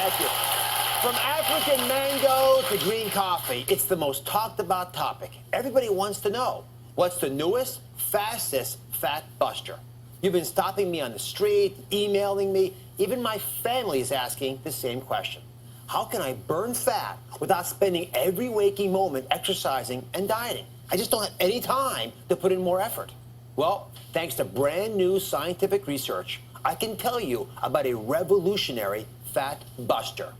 Thank you. From African mango to green coffee, it's the most talked about topic. Everybody wants to know, what's the newest, fastest fat buster? You've been stopping me on the street, emailing me. Even my family is asking the same question. How can I burn fat without spending every waking moment exercising and dieting? I just don't have any time to put in more effort. Well, thanks to brand new scientific research, I can tell you about a revolutionary fat buster.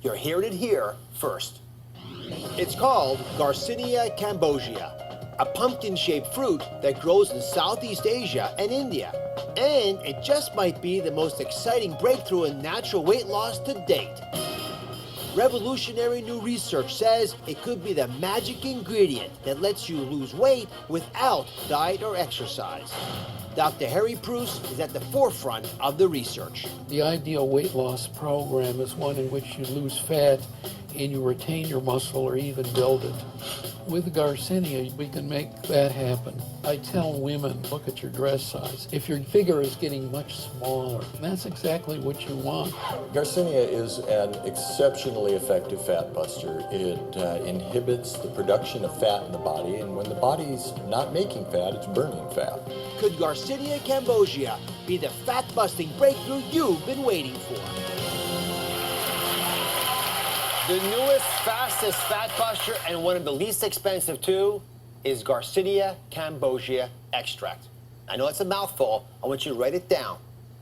You're hearing it here first. It's called Garcinia Cambogia, a pumpkin-shaped fruit that grows in Southeast Asia and India. And it just might be the most exciting breakthrough in natural weight loss to date. Revolutionary new research says it could be the magic ingredient that lets you lose weight without diet or exercise. Dr. Harry Preuss is at the forefront of the research. The ideal weight loss program is one in which you lose fat and you retain your muscle or even build it. With Garcinia, we can make that happen. I tell women, look at your dress size. If your figure is getting much smaller, that's exactly what you want. Garcinia is an exceptionally effective fat buster. It inhibits the production of fat in the body, and when the body's not making fat, it's burning fat. Could Garcinia Cambogia be the fat-busting breakthrough you've been waiting for? The newest, fastest fat buster, and one of the least expensive too, is Garcinia Cambogia extract. I know it's a mouthful. I want you to write it down.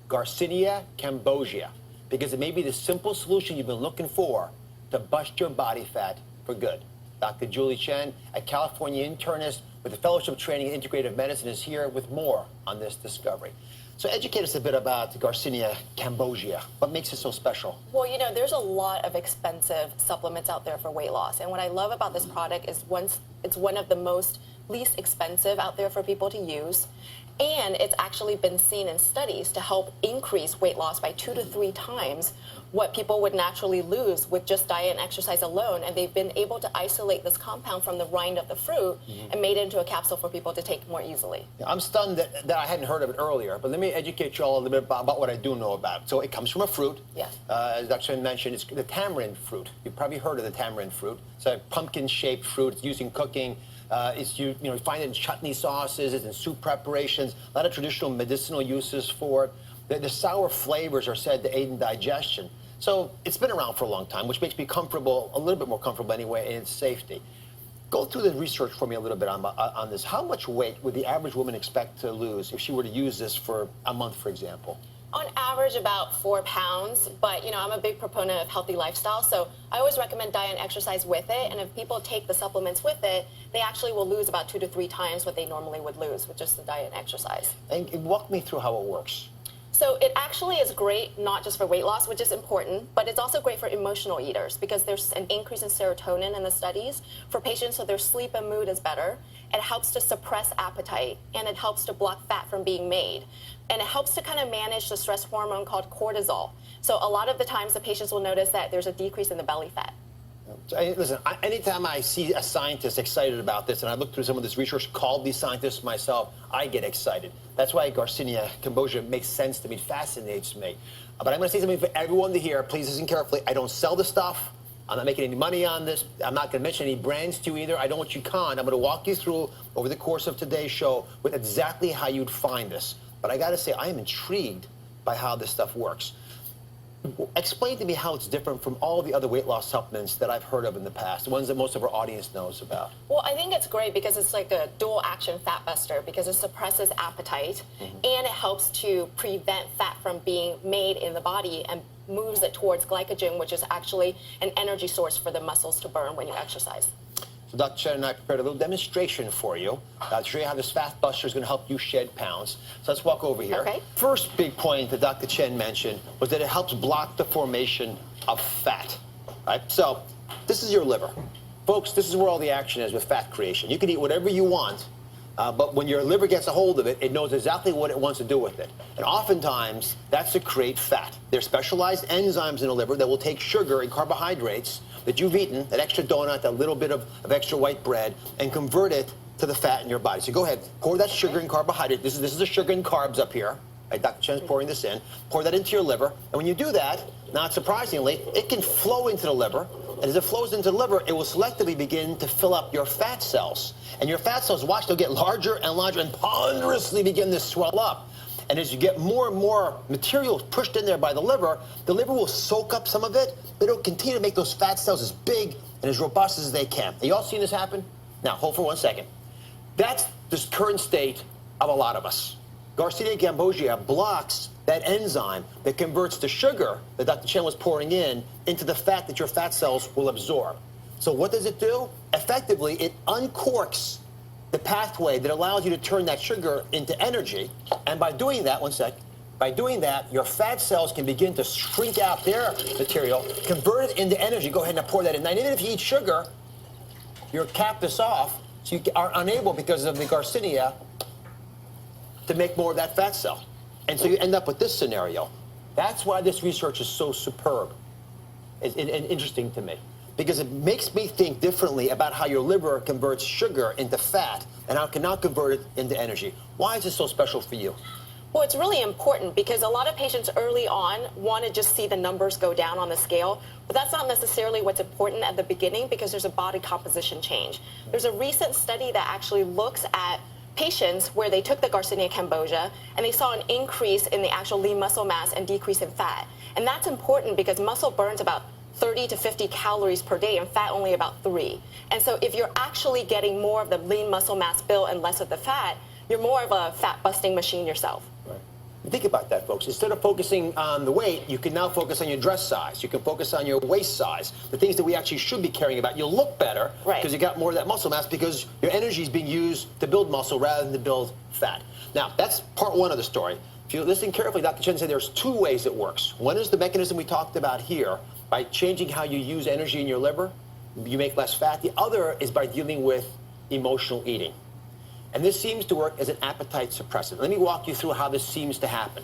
Garcinia Cambogia, because it may be the simple solution you've been looking for to bust your body fat for good. Dr. Julie Chen, a California internist with a fellowship training in integrative medicine, is here with more on this discovery. So educate us a bit about Garcinia Cambogia. What makes it so special? Well, you know, there's a lot of expensive supplements out there for weight loss. And what I love about this product is it's one of the most least expensive out there for people to use. And it's actually been seen in studies to help increase weight loss by 2 to 3 times what people would naturally lose with just diet and exercise alone. And they've been able to isolate this compound from the rind of the fruit and made it into a capsule for people to take more easily. I'm stunned that I hadn't heard of it earlier, but let me educate you all a little bit about what I do know about it. So it comes from a fruit. Yes. As Dr. Chen mentioned, it's the tamarind fruit. You've probably heard of the tamarind fruit. It's a pumpkin-shaped fruit. It's used in cooking. You find it in chutney sauces, it's in soup preparations, a lot of traditional medicinal uses for it. The sour flavors are said to aid in digestion. So it's been around for a long time, which makes me comfortable, a little bit more comfortable anyway, in its safety. Go through the research for me a little bit on this. How much weight would the average woman expect to lose if she were to use this for a month, for example? On average, about 4 pounds, but you know, I'm a big proponent of healthy lifestyle, so I always recommend diet and exercise with it, and if people take the supplements with it, they actually will lose about 2 to 3 times what they normally would lose with just the diet and exercise. And walk me through how it works. So it actually is great, not just for weight loss, which is important, but it's also great for emotional eaters because there's an increase in serotonin in the studies for patients, so their sleep and mood is better. It helps to suppress appetite, and it helps to block fat from being made. And it helps to kind of manage the stress hormone called cortisol. So a lot of the times the patients will notice that there's a decrease in the belly fat. Listen, anytime I see a scientist excited about this, and I look through some of this research, called these scientists myself, I get excited. That's why Garcinia Cambogia makes sense to me, fascinates me. But I'm going to say something for everyone to hear. Please listen carefully. I don't sell the stuff. I'm not making any money on this. I'm not going to mention any brands to you either. I don't want you con. I'm going to walk you through, over the course of today's show, with exactly how you'd find this. But I got to say, I am intrigued by how this stuff works. Explain to me how it's different from all the other weight loss supplements that I've heard of in the past, the ones that most of our audience knows about. Well, I think it's great because it's like a dual action fat buster because it suppresses appetite and it helps to prevent fat from being made in the body and moves it towards glycogen, which is actually an energy source for the muscles to burn when you exercise. So Dr. Chen and I prepared a little demonstration for you to show you how this fat buster is going to help you shed pounds. So let's walk over here. Okay. First big point that Dr. Chen mentioned was that it helps block the formation of fat. Right? So this is your liver. Folks, this is where all the action is with fat creation. You can eat whatever you want, but when your liver gets a hold of it, it knows exactly what it wants to do with it. And oftentimes, that's to create fat. There's specialized enzymes in the liver that will take sugar and carbohydrates that you've eaten, that extra donut, that little bit of extra white bread, and convert it to the fat in your body. So go ahead, pour that sugar and carbohydrate. This is the sugar and carbs up here. Right, Dr. Chen's pouring this in. Pour that into your liver. And when you do that, not surprisingly, it can flow into the liver. And as it flows into the liver, it will selectively begin to fill up your fat cells. And your fat cells, watch, they'll get larger and larger and ponderously begin to swell up. And as you get more and more material pushed in there by the liver will soak up some of it, but it'll continue to make those fat cells as big and as robust as they can. Have you all seen this happen? Now, hold for 1 second. That's the current state of a lot of us. Garcinia Cambogia blocks that enzyme that converts the sugar that Dr. Chen was pouring in into the fat that your fat cells will absorb. So what does it do? Effectively, it uncorks the pathway that allows you to turn that sugar into energy. And by doing that, by doing that, your fat cells can begin to shrink out their material, convert it into energy. Go ahead and pour that in. Now, even if you eat sugar, you're capped this off, so you are unable, because of the Garcinia, to make more of that fat cell. And so you end up with this scenario. That's why this research is so superb and interesting to me, because it makes me think differently about how your liver converts sugar into fat and how it can now convert it into energy. Why is this so special for you? Well, it's really important because a lot of patients early on want to just see the numbers go down on the scale, but that's not necessarily what's important at the beginning, because there's a body composition change. There's a recent study that actually looks at patients where they took the Garcinia Cambogia and they saw an increase in the actual lean muscle mass and decrease in fat. And that's important because muscle burns about 30 to 50 calories per day and fat only about 3. And so if you're actually getting more of the lean muscle mass built and less of the fat, you're more of a fat busting machine yourself. Right. Think about that, folks. Instead of focusing on the weight, you can now focus on your dress size. You can focus on your waist size, the things that we actually should be caring about. You'll look better because you got more of that muscle mass, because your energy is being used to build muscle rather than to build fat. Now, that's part one of the story. If you listen carefully, Dr. Chen said there's 2 ways it works. One is the mechanism we talked about here. By changing how you use energy in your liver, you make less fat. The other is by dealing with emotional eating. And this seems to work as an appetite suppressant. Let me walk you through how this seems to happen.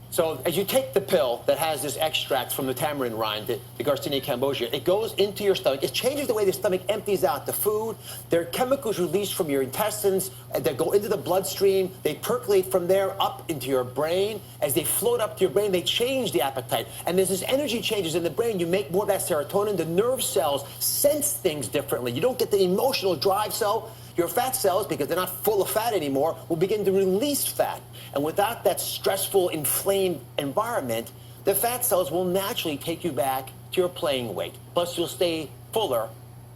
So as you take the pill that has this extract from the tamarind rind, the Garcinia Cambogia, it goes into your stomach. It changes the way the stomach empties out the food. There are chemicals released from your intestines that go into the bloodstream. They percolate from there up into your brain. As they float up to your brain, they change the appetite. And there's this energy changes in the brain. You make more of that serotonin. The nerve cells sense things differently. You don't get the emotional drive cell. Your fat cells, because they're not full of fat anymore, will begin to release fat. And without that stressful, inflamed environment, the fat cells will naturally take you back to your playing weight. Plus, you'll stay fuller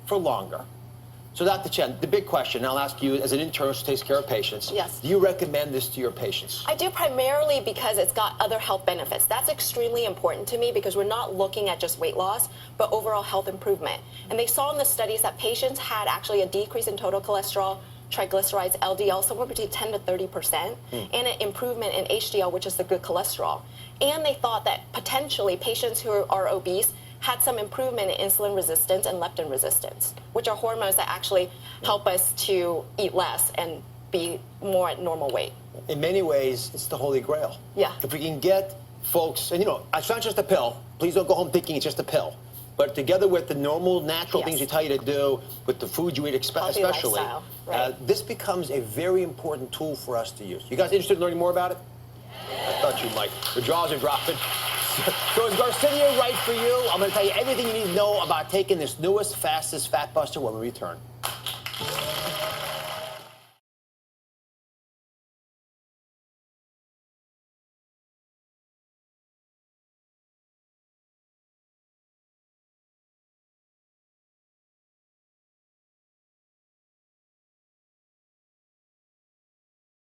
for longer. So, Dr. Chen, the big question, I'll ask you as an intern who takes care of patients. Yes. Do you recommend this to your patients? I do, primarily because it's got other health benefits. That's extremely important to me because we're not looking at just weight loss, but overall health improvement. And they saw in the studies that patients had actually a decrease in total cholesterol, triglycerides, LDL, somewhere between 10 to 30%, and an improvement in HDL, which is the good cholesterol. And they thought that potentially patients who are obese had some improvement in insulin resistance and leptin resistance, which are hormones that actually help us to eat less and be more at normal weight. In many ways, it's the holy grail. Yeah. If we can get folks, and it's not just a pill. Please don't go home thinking it's just a pill. But together with the normal, natural things we tell you to do, with the food you eat especially, lifestyle, right. This becomes a very important tool for us to use. You guys interested in learning more about it? I thought you might. The jaws are dropping. So is Garcinia right for you? I'm going to tell you everything you need to know about taking this newest, fastest fat buster when we return.